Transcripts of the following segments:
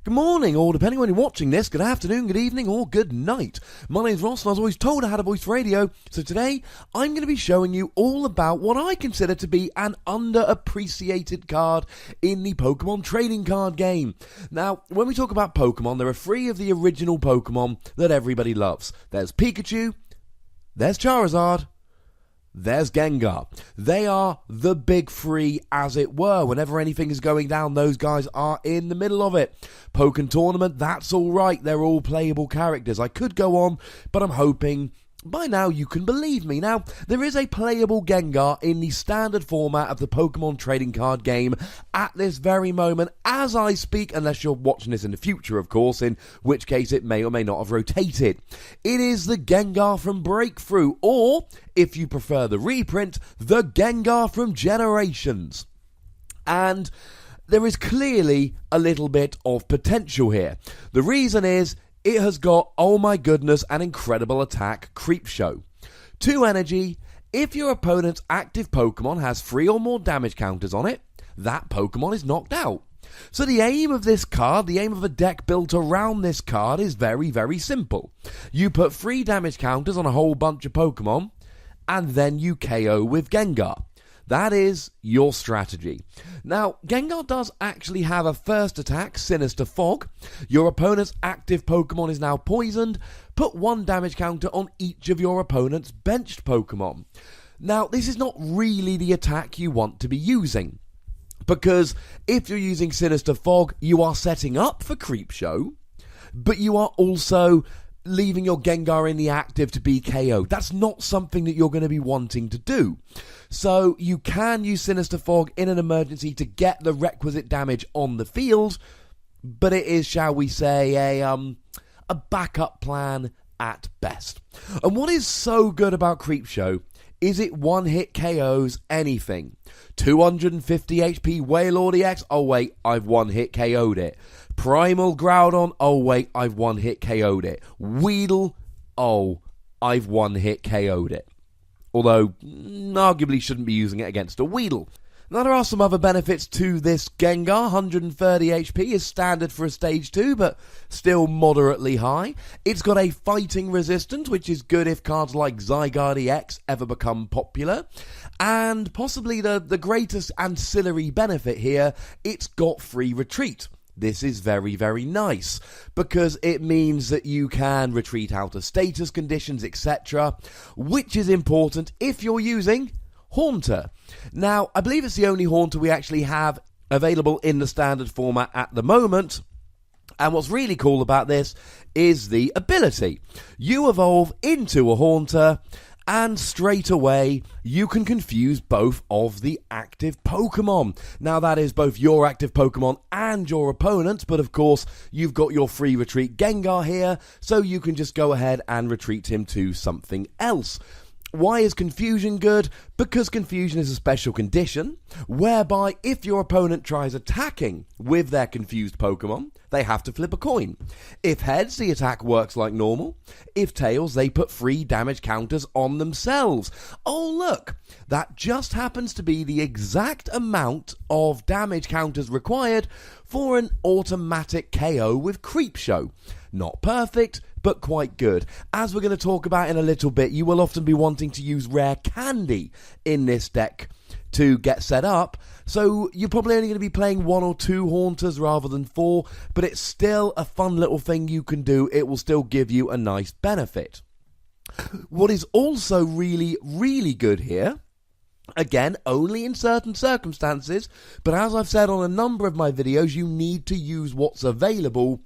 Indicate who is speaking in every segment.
Speaker 1: Good morning, or depending on when you're watching this, good afternoon, good evening, or good night. My name's Ross, and I was always told I had a voice for radio, so today I'm going to be showing you all about what I consider to be an underappreciated card in the Pokémon Trading Card Game. Now, when we talk about Pokémon, there are three of the original Pokémon that everybody loves. There's Pikachu, there's Charizard, there's Gengar. They are the big three, as it were. Whenever anything is going down, those guys are in the middle of it. Pokken Tournament, that's alright. They're all playable characters. I could go on, but I'm hoping by now you can believe me. Now, there is a playable Gengar in the standard format of the Pokémon Trading Card Game at this very moment as I speak, unless you're watching this in the future, of course, in which case it may or may not have rotated. It is the Gengar from Breakthrough, or, if you prefer the reprint, the Gengar from Generations. And there is clearly a little bit of potential here. The reason is, it has got, oh my goodness, an incredible attack, Creepshow. 2 energy, if your opponent's active Pokemon has 3 or more damage counters on it, that Pokemon is knocked out. So the aim of this card, the aim of a deck built around this card is very, very simple. You put 3 damage counters on a whole bunch of Pokemon, and then you KO with Gengar. That is your strategy. Now, Gengar does actually have a first attack, Sinister Fog. Your opponent's active Pokemon is now poisoned. Put 1 damage counter on each of your opponent's benched Pokemon. Now, this is not really the attack you want to be using, because if you're using Sinister Fog, you are setting up for Creepshow, but you are also leaving your Gengar in the active to be KO'd. That's not something that you're going to be wanting to do. So you can use Sinister Fog in an emergency to get the requisite damage on the field, but it is, shall we say, a backup plan at best. And what is so good about Creepshow is it one-hit KOs anything. 250 HP Wailord EX, oh wait, I've one-hit KO'd it. Primal Groudon, oh wait, I've one-hit KO'd it. Weedle, oh, I've one-hit KO'd it. Although, arguably shouldn't be using it against a Weedle. Now, there are some other benefits to this Gengar. 130 HP is standard for a Stage 2, but still moderately high. It's got a fighting resistance, which is good if cards like Zygarde EX ever become popular. And possibly the greatest ancillary benefit here, it's got free retreat. This is very, very nice, because it means that you can retreat out of status conditions, etc., which is important if you're using Haunter. Now, I believe it's the only Haunter we actually have available in the standard format at the moment, and what's really cool about this is the ability. You evolve into a Haunter, and straight away, you can confuse both of the active Pokemon. Now, that is both your active Pokemon and your opponent's, but of course, you've got your free retreat Gengar here, so you can just go ahead and retreat him to something else. Why is confusion good? Because confusion is a special condition, whereby if your opponent tries attacking with their confused Pokemon, they have to flip a coin. If heads, the attack works like normal. If tails, they put 3 damage counters on themselves. Oh look, that just happens to be the exact amount of damage counters required for an automatic KO with Creepshow. Not perfect, but quite good. As we're going to talk about in a little bit, you will often be wanting to use rare candy in this deck to get set up, so you're probably only going to be playing 1 or 2 Haunters rather than 4, but it's still a fun little thing you can do. It will still give you a nice benefit. What is also really, really good here, again, only in certain circumstances, but as I've said on a number of my videos, you need to use what's available,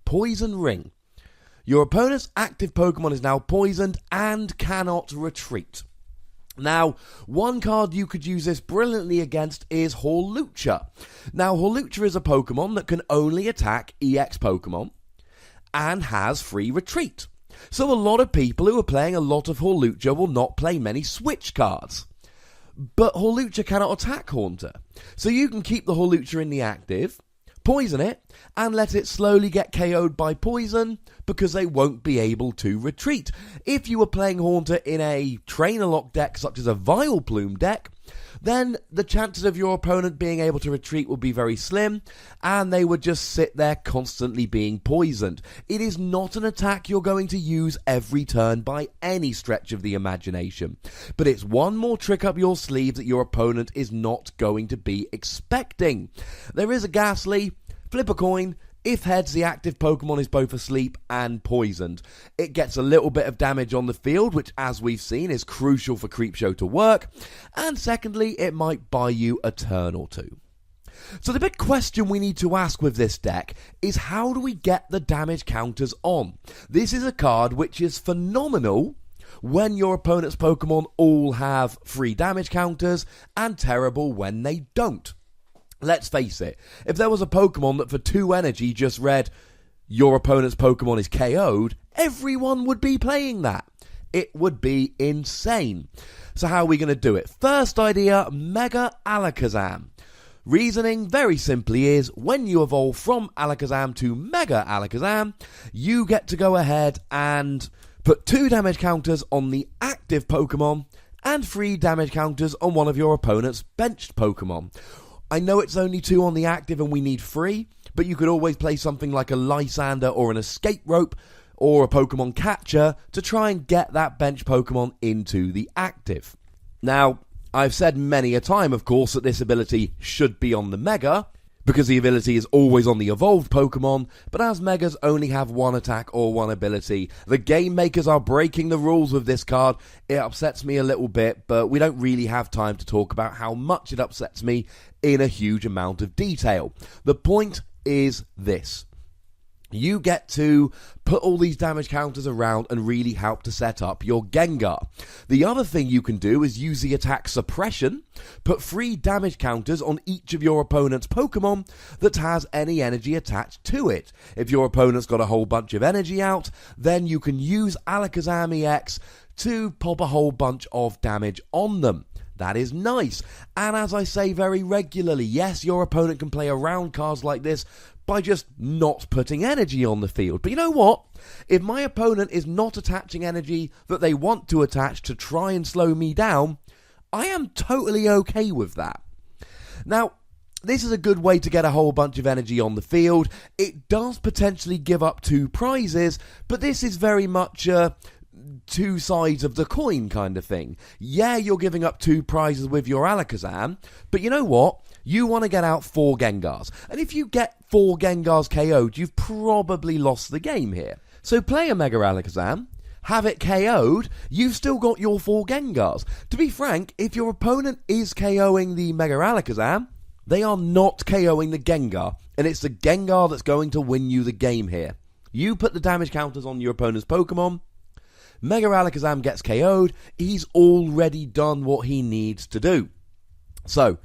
Speaker 1: Poison Ring. Your opponent's active Pokemon is now poisoned and cannot retreat. Now, one card you could use this brilliantly against is Hawlucha. Now, Hawlucha is a Pokemon that can only attack EX Pokemon and has free retreat. So a lot of people who are playing a lot of Hawlucha will not play many Switch cards. But Hawlucha cannot attack Haunter. So you can keep the Hawlucha in the active, poison it, and let it slowly get KO'd by poison, because they won't be able to retreat. If you were playing Haunter in a Trainer Lock deck, such as a Vileplume deck, then the chances of your opponent being able to retreat would be very slim, and they would just sit there constantly being poisoned. It is not an attack you're going to use every turn by any stretch of the imagination, but it's one more trick up your sleeve that your opponent is not going to be expecting. There is a Gastly, flip a coin. If heads, the active Pokemon is both asleep and poisoned. It gets a little bit of damage on the field, which, as we've seen, is crucial for Creepshow to work. And secondly, it might buy you a turn or two. So the big question we need to ask with this deck is, how do we get the damage counters on? This is a card which is phenomenal when your opponent's Pokemon all have free damage counters, and terrible when they don't. Let's face it, if there was a Pokemon that for 2 energy just read, your opponent's Pokemon is KO'd, everyone would be playing that. It would be insane. So how are we going to do it? First idea, Mega Alakazam. Reasoning very simply is, when you evolve from Alakazam to Mega Alakazam, you get to go ahead and put 2 damage counters on the active Pokemon and 3 damage counters on one of your opponent's benched Pokemon. I know it's only 2 on the active and we need 3, but you could always play something like a Lysander or an Escape Rope or a Pokemon Catcher to try and get that bench Pokemon into the active. Now, I've said many a time, of course, that this ability should be on the Mega, because the ability is always on the evolved Pokemon, but as Megas only have 1 attack or 1 ability, the game makers are breaking the rules with this card. It upsets me a little bit, but we don't really have time to talk about how much it upsets me in a huge amount of detail. The point is this. You get to put all these damage counters around and really help to set up your Gengar. The other thing you can do is use the attack suppression, put 3 damage counters on each of your opponent's Pokemon that has any energy attached to it. If your opponent's got a whole bunch of energy out, then you can use Alakazam EX to pop a whole bunch of damage on them. That is nice. And as I say very regularly, yes, your opponent can play around cards like this by just not putting energy on the field. But you know what? If my opponent is not attaching energy that they want to attach to try and slow me down, I am totally okay with that. Now, this is a good way to get a whole bunch of energy on the field. It does potentially give up 2 prizes, but this is very much 2 sides of the coin kind of thing. Yeah, you're giving up 2 prizes with your Alakazam, but you know what? You want to get out 4 Gengars. And if you get 4 Gengars KO'd, you've probably lost the game here. So play a Mega Alakazam, have it KO'd, you've still got your 4 Gengars. To be frank, if your opponent is KOing the Mega Alakazam, they are not KOing the Gengar. And it's the Gengar that's going to win you the game here. You put the damage counters on your opponent's Pokemon, Mega Alakazam gets KO'd, he's already done what he needs to do. So,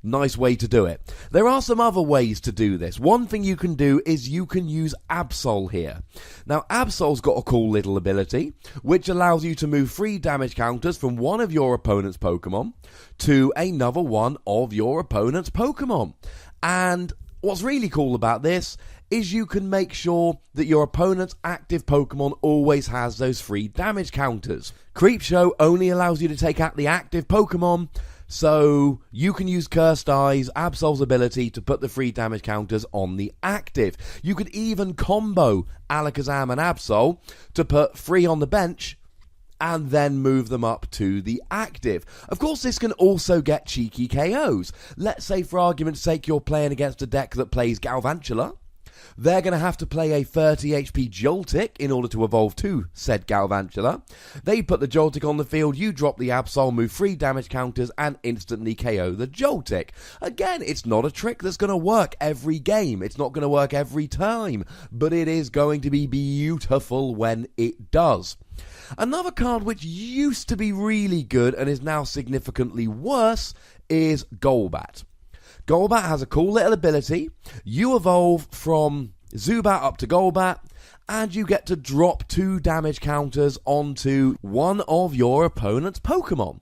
Speaker 1: nice way to do it. There are some other ways to do this. One thing you can do is you can use Absol here. Now, Absol's got a cool little ability, which allows you to move 3 damage counters from one of your opponent's Pokemon to another one of your opponent's Pokemon. And what's really cool about this is you can make sure that your opponent's active Pokemon always has those 3 damage counters. Creepshow only allows you to take out the active Pokemon, so you can use Cursed Eyes, Absol's ability, to put the 3 damage counters on the active. You could even combo Alakazam and Absol to put 3 on the bench and then move them up to the active. Of course, this can also get cheeky KOs. Let's say, for argument's sake, you're playing against a deck that plays Galvantula. They're going to have to play a 30 HP Joltik in order to evolve to said Galvantula. They put the Joltik on the field, you drop the Absol, move 3 damage counters, and instantly KO the Joltik. Again, it's not a trick that's going to work every game. It's not going to work every time, but it is going to be beautiful when it does. Another card which used to be really good and is now significantly worse is Golbat. Golbat has a cool little ability. You evolve from Zubat up to Golbat, and you get to drop 2 damage counters onto one of your opponent's Pokemon.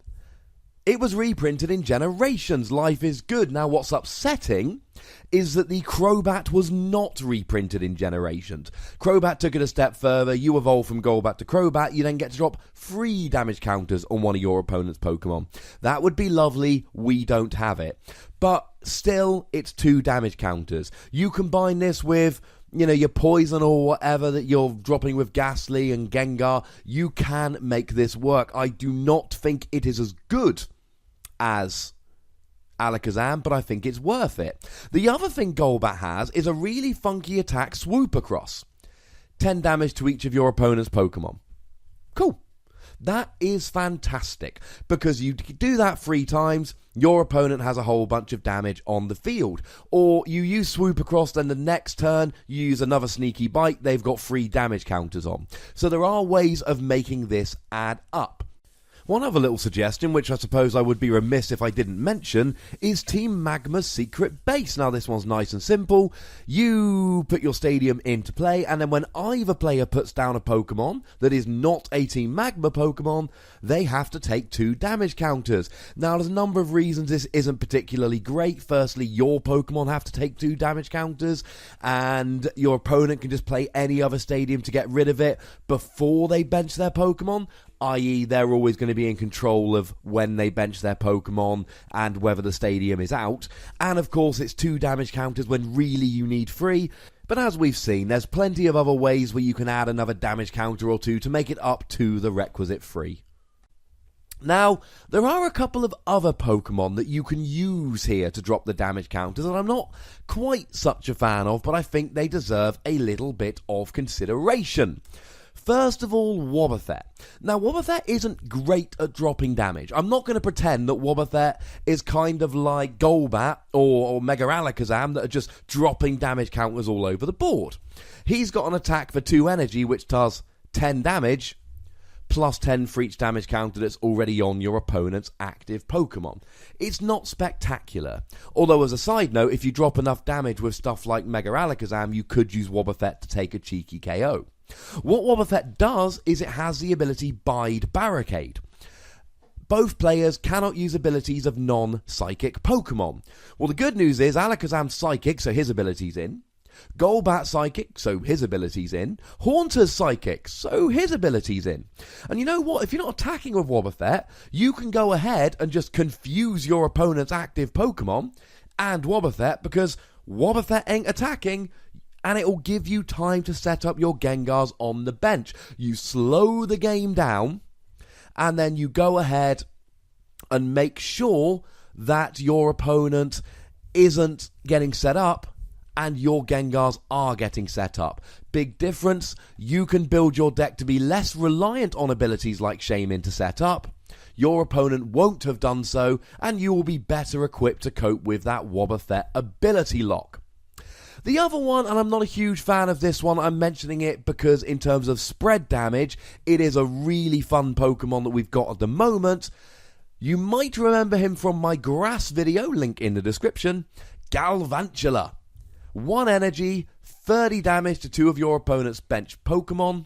Speaker 1: It was reprinted in Generations. Life is good. Now, what's upsetting is that the Crobat was not reprinted in Generations. Crobat took it a step further. You evolve from Golbat to Crobat. You then get to drop 3 damage counters on one of your opponent's Pokemon. That would be lovely. We don't have it. But still, it's 2 damage counters. You combine this with, your poison or whatever that you're dropping with Gastly and Gengar. You can make this work. I do not think it is as good as Alakazam, but I think it's worth it. The other thing Golbat has is a really funky attack, Swoop Across. 10 damage to each of your opponent's Pokemon. Cool. That is fantastic, because you do that 3 times, your opponent has a whole bunch of damage on the field. Or you use Swoop Across, then the next turn you use another Sneaky Bite, they've got 3 damage counters on. So there are ways of making this add up. One other little suggestion, which I suppose I would be remiss if I didn't mention, is Team Magma's secret base. Now, this one's nice and simple. You put your stadium into play, and then when either player puts down a Pokemon that is not a Team Magma Pokemon, they have to take 2 damage counters. Now, there's a number of reasons this isn't particularly great. Firstly, your Pokemon have to take 2 damage counters, and your opponent can just play any other stadium to get rid of it before they bench their Pokemon. I.e., they're always going to be in control of when they bench their Pokemon and whether the stadium is out. And of course, it's 2 damage counters when really you need 3. But as we've seen, there's plenty of other ways where you can add another damage counter or 2 to make it up to the requisite 3. Now, there are a couple of other Pokemon that you can use here to drop the damage counters, and I'm not quite such a fan of, but I think they deserve a little bit of consideration. First of all, Wobbuffet. Now, Wobbuffet isn't great at dropping damage. I'm not going to pretend that Wobbuffet is kind of like Golbat or Mega Alakazam that are just dropping damage counters all over the board. He's got an attack for 2 energy, which does 10 damage, plus 10 for each damage counter that's already on your opponent's active Pokemon. It's not spectacular. Although, as a side note, if you drop enough damage with stuff like Mega Alakazam, you could use Wobbuffet to take a cheeky KO. What Wobbuffet does is it has the ability Bide Barricade. Both players cannot use abilities of non-psychic Pokemon. Well, the good news is Alakazam's Psychic, so his ability's in. Golbat's Psychic, so his ability's in. Haunter's Psychic, so his ability's in. And you know what? If you're not attacking with Wobbuffet, you can go ahead and just confuse your opponent's active Pokemon and Wobbuffet, because Wobbuffet ain't attacking, and it will give you time to set up your Gengars on the bench. You slow the game down, and then you go ahead and make sure that your opponent isn't getting set up, and your Gengars are getting set up. Big difference. You can build your deck to be less reliant on abilities like Shaman to set up. Your opponent won't have done so, and you will be better equipped to cope with that Wobbuffet ability lock. The other one, and I'm not a huge fan of this one, I'm mentioning it because in terms of spread damage, it is a really fun Pokemon that we've got at the moment. You might remember him from my grass video, link in the description, Galvantula. 1 energy, 30 damage to 2 of your opponent's benched Pokemon.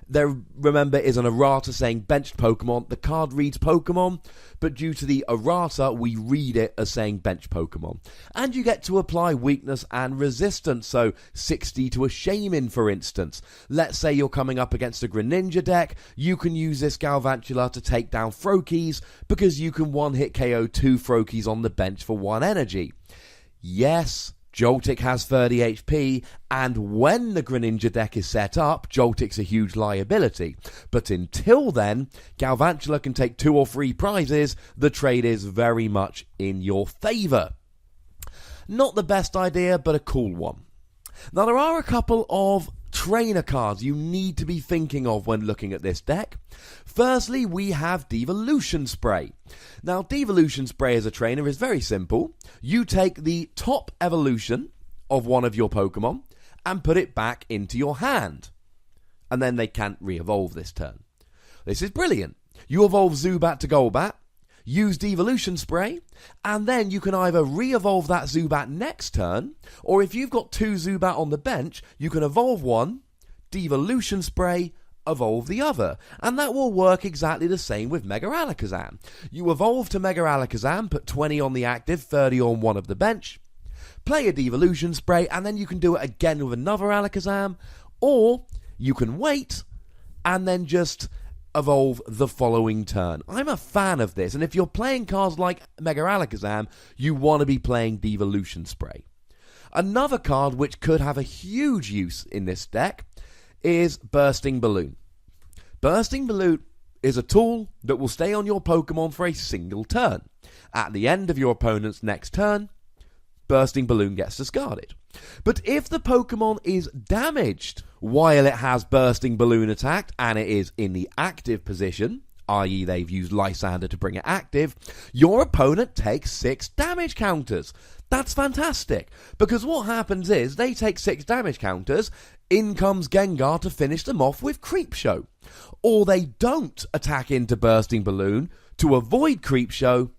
Speaker 1: There, remember, is an errata saying benched Pokemon. The card reads Pokemon, but due to the errata, we read it as saying benched Pokemon. And you get to apply weakness and resistance, so 60 to a Shaman, for instance. Let's say you're coming up against a Greninja deck, you can use this Galvantula to take down Froakies, because you can one-hit KO 2 Froakies on the bench for 1 energy. Yes, Joltik has 30 HP, and when the Greninja deck is set up, Joltik's a huge liability. But until then, Galvantula can take 2 or 3 prizes. The trade is very much in your favour. Not the best idea, but a cool one. Now, there are a couple of trainer cards you need to be thinking of when looking at this deck. Firstly, we have Devolution Spray. Now, Devolution Spray as a trainer is very simple. You take the top evolution of one of your Pokemon and put it back into your hand. And then they can't re-evolve this turn. This is brilliant. You evolve Zubat to Golbat, use Devolution Spray, and then you can either re-evolve that Zubat next turn, or if you've got 2 Zubat on the bench, you can evolve one, Devolution Spray, evolve the other. And that will work exactly the same with Mega Alakazam. You evolve to Mega Alakazam, put 20 on the active, 30 on one of the bench, play a Devolution Spray, and then you can do it again with another Alakazam, or you can wait and then just evolve the following turn. I'm a fan of this, and if you're playing cards like Mega Alakazam, you want to be playing Devolution Spray. Another card which could have a huge use in this deck is Bursting Balloon. Bursting Balloon is a tool that will stay on your Pokemon for a single turn. At the end of your opponent's next turn, Bursting Balloon gets discarded. But if the Pokemon is damaged while it has Bursting Balloon attacked and it is in the active position, i.e. they've used Lysander to bring it active, your opponent takes 6 damage counters. That's fantastic, because what happens is they take 6 damage counters, in comes Gengar to finish them off with Creepshow. Or they don't attack into Bursting Balloon to avoid Creepshow,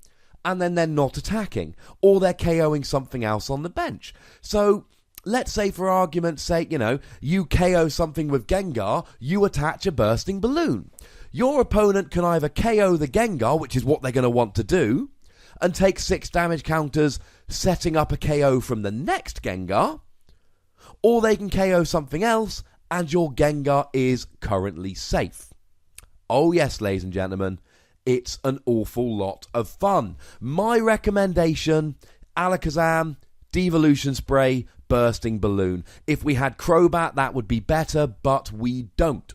Speaker 1: and then they're not attacking, or they're KOing something else on the bench. So let's say, for argument's sake, you KO something with Gengar, you attach a Bursting Balloon. Your opponent can either KO the Gengar, which is what they're going to want to do, and take 6 damage counters, setting up a KO from the next Gengar, or they can KO something else, and your Gengar is currently safe. Oh yes, ladies and gentlemen, it's an awful lot of fun. My recommendation, Alakazam, Devolution Spray, Bursting Balloon. If we had Crobat, that would be better, but we don't.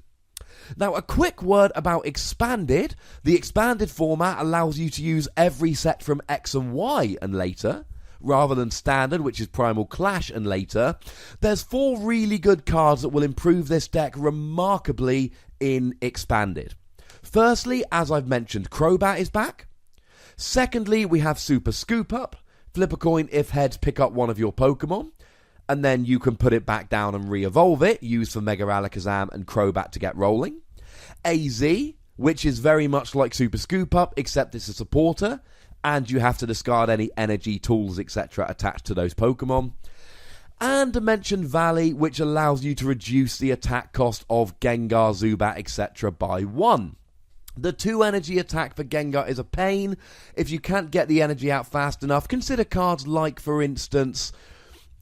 Speaker 1: Now, a quick word about Expanded. The Expanded format allows you to use every set from X and Y and later, rather than Standard, which is Primal Clash and later. There's 4 really good cards that will improve this deck remarkably in Expanded. Firstly, as I've mentioned, Crobat is back. Secondly, we have Super Scoop Up. Flip a coin, if heads, pick up one of your Pokemon, and then you can put it back down and re-evolve it, used for Mega Alakazam and Crobat to get rolling. AZ, which is very much like Super Scoop Up, except it's a supporter, and you have to discard any energy, tools, etc. attached to those Pokemon. And Dimension Valley, which allows you to reduce the attack cost of Gengar, Zubat, etc. by 1. The 2 energy attack for Gengar is a pain. If you can't get the energy out fast enough, consider cards like, for instance,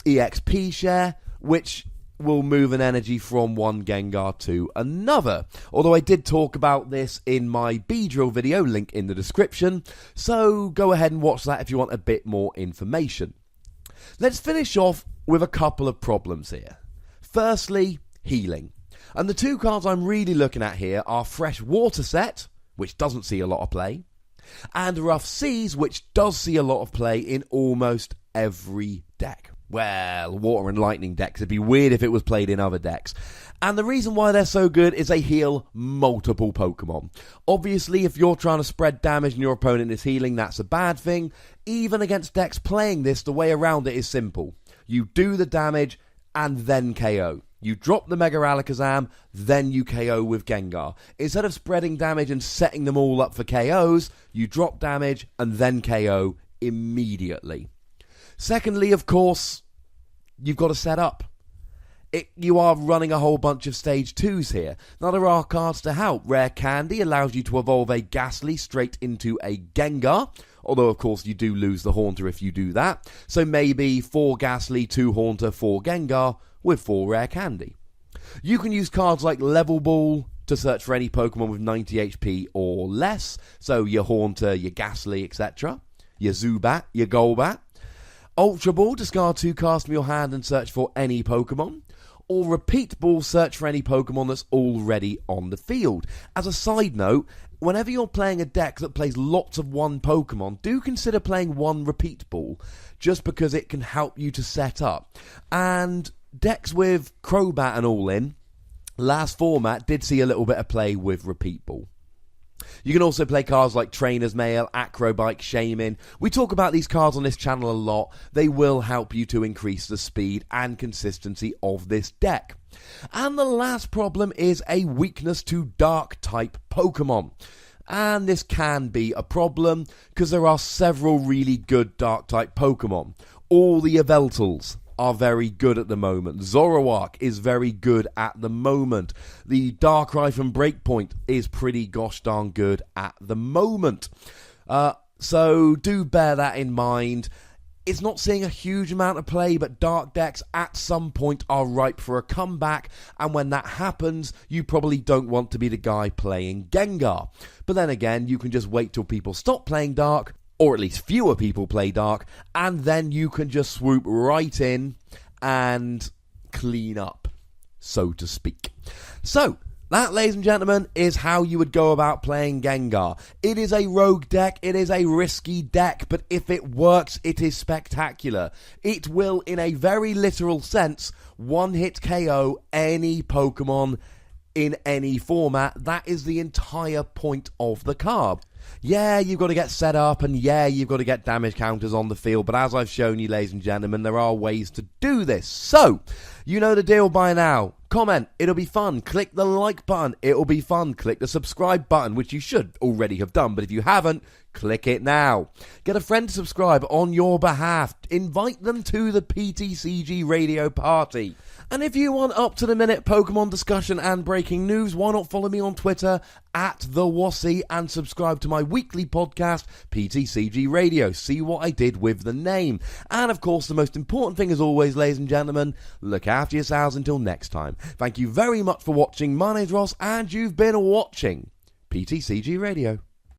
Speaker 1: EXP Share, which will move an energy from one Gengar to another. Although I did talk about this in my Beedrill video, link in the description, so go ahead and watch that if you want a bit more information. Let's finish off with a couple of problems here. Firstly, healing. And the 2 cards I'm really looking at here are Fresh Water Set, which doesn't see a lot of play, and Rough Seas, which does see a lot of play in almost every deck. Well, Water and Lightning decks. It'd be weird if it was played in other decks. And the reason why they're so good is they heal multiple Pokemon. Obviously, if you're trying to spread damage and your opponent is healing, that's a bad thing. Even against decks playing this, the way around it is simple. You do the damage and then KO. You drop the Mega Alakazam, then you KO with Gengar. Instead of spreading damage and setting them all up for KOs, you drop damage and then KO immediately. Secondly, of course, you've got to set up. You are running a whole bunch of Stage 2s here. Now, there are cards to help. Rare Candy allows you to evolve a Gastly straight into a Gengar, although, of course, you do lose the Haunter if you do that. So maybe 4 Gastly, 2 Haunter, 4 Gengar, with 4 Rare Candy. You can use cards like Level Ball to search for any Pokemon with 90 HP or less, so your Haunter, your Gastly, etc., your Zubat, your Golbat. Ultra Ball, discard 2 cards from your hand and search for any Pokemon. Or Repeat Ball, search for any Pokemon that's already on the field. As a side note, whenever you're playing a deck that plays lots of one Pokemon, do consider playing 1 Repeat Ball, just because it can help you to set up. And decks with Crobat and all in, last format did see a little bit of play with Repeat Ball. You can also play cards like Trainer's Mail, Acrobike, Shaman. We talk about these cards on this channel a lot. They will help you to increase the speed and consistency of this deck. And the last problem is a weakness to Dark-type Pokemon. And this can be a problem, because there are several really good Dark-type Pokemon. All the Yveltals are very good at the moment. Zoroark is very good at the moment. The Darkrai from Breakpoint is pretty gosh darn good at the moment. So do bear that in mind. It's not seeing a huge amount of play, but dark decks at some point are ripe for a comeback, and when that happens, you probably don't want to be the guy playing Gengar. But then again, you can just wait till people stop playing dark, or at least fewer people play dark, and then you can just swoop right in and clean up, so to speak. So, that, ladies and gentlemen, is how you would go about playing Gengar. It is a rogue deck, it is a risky deck, but if it works, it is spectacular. It will, in a very literal sense, one-hit KO any Pokemon in any format. That is the entire point of the card. Yeah, you've got to get set up, and yeah, you've got to get damage counters on the field, but as I've shown you, ladies and gentlemen, there are ways to do this. So, you know the deal by now. Comment, it'll be fun. Click the like button, it'll be fun. Click the subscribe button, which you should already have done, but if you haven't, click it now. Get a friend to subscribe on your behalf. Invite them to the PTCG radio party. And if you want up-to-the-minute Pokemon discussion and breaking news, why not follow me on Twitter @TheWassy and subscribe to my weekly podcast, PTCG Radio. See what I did with the name. And of course, the most important thing as always, ladies and gentlemen, look after yourselves until next time. Thank you very much for watching. My name's Ross, and you've been watching PTCG Radio.